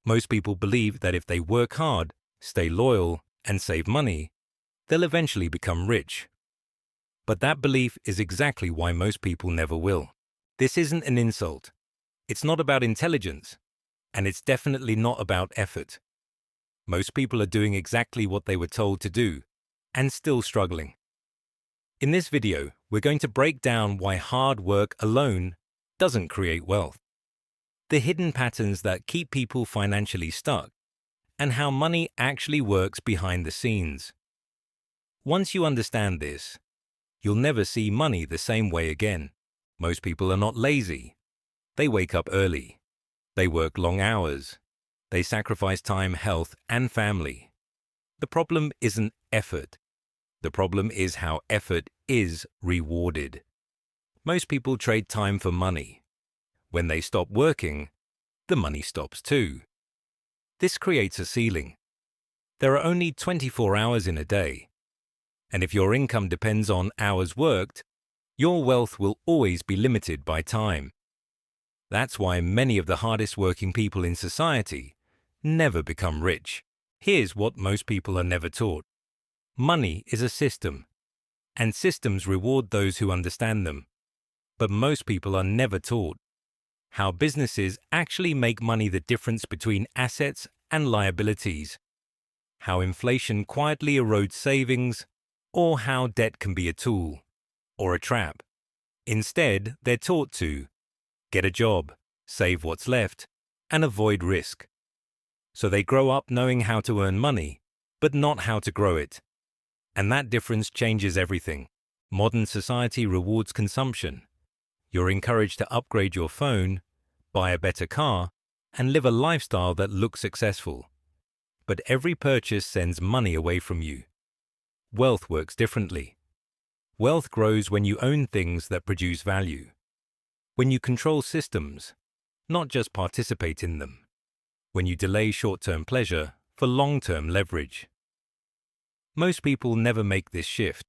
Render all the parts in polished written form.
Most people believe that if they work hard, stay loyal, and save money, they'll eventually become rich. But that belief is exactly why most people never will. This isn't an insult. It's not about intelligence, and it's definitely not about effort. Most people are doing exactly what they were told to do, and still struggling. In this video, we're going to break down why hard work alone doesn't create wealth, the hidden patterns that keep people financially stuck, and how money actually works behind the scenes. Once you understand this, you'll never see money the same way again. Most people are not lazy. They wake up early. They work long hours. They sacrifice time, health, and family. The problem isn't effort. The problem is how effort is rewarded. Most people trade time for money. When they stop working, the money stops too. This creates a ceiling. There are only 24 hours in a day. And if your income depends on hours worked, your wealth will always be limited by time. That's why many of the hardest working people in society never become rich. Here's what most people are never taught. Money is a system, and systems reward those who understand them. But most people are never taught how businesses actually make money, the difference between assets and liabilities, how inflation quietly erodes savings, or how debt can be a tool or a trap. Instead, they're taught to get a job, save what's left, and avoid risk. So they grow up knowing how to earn money, but not how to grow it. And that difference changes everything. Modern society rewards consumption. You're encouraged to upgrade your phone, buy a better car, and live a lifestyle that looks successful. But every purchase sends money away from you. Wealth works differently. Wealth grows when you own things that produce value. When you control systems, not just participate in them. When you delay short-term pleasure for long-term leverage. Most people never make this shift.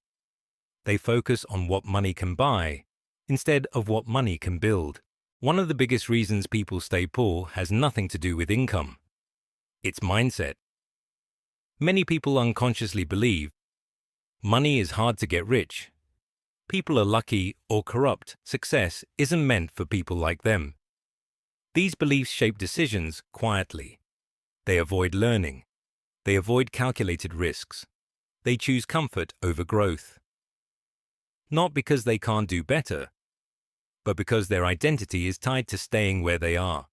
They focus on what money can buy instead of what money can build. One of the biggest reasons people stay poor has nothing to do with income. It's mindset. Many people unconsciously believe money is hard to get rich. People are lucky or corrupt. Success isn't meant for people like them. These beliefs shape decisions quietly. They avoid learning. They avoid calculated risks. They choose comfort over growth. Not because they can't do better, but because their identity is tied to staying where they are.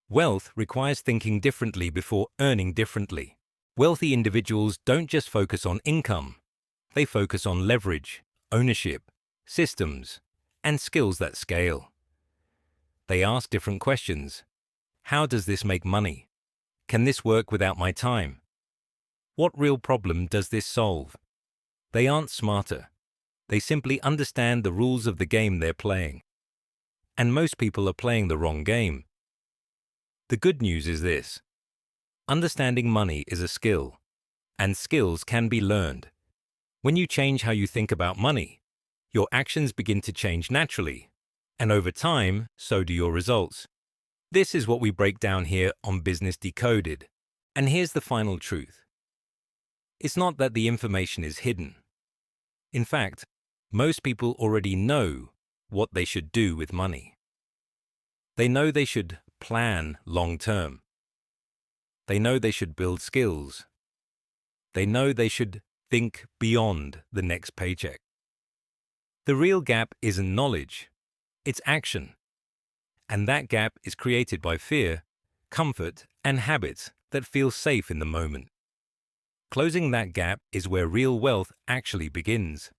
Wealth requires thinking differently before earning differently. Wealthy individuals don't just focus on income. They focus on leverage, ownership, systems, and skills that scale. They ask different questions. How does this make money? Can this work without my time? What real problem does this solve? They aren't smarter. They simply understand the rules of the game they're playing. And most people are playing the wrong game. The good news is this. Understanding money is a skill, and skills can be learned. When you change how you think about money, your actions begin to change naturally, and over time, so do your results. This is what we break down here on Business Decoded. And here's the final truth. It's not that the information is hidden. In fact, most people already know what they should do with money. They know they should plan long-term. They know they should build skills. They know they should think beyond the next paycheck. The real gap isn't knowledge, it's action. And that gap is created by fear, comfort, and habits that feel safe in the moment. Closing that gap is where real wealth actually begins.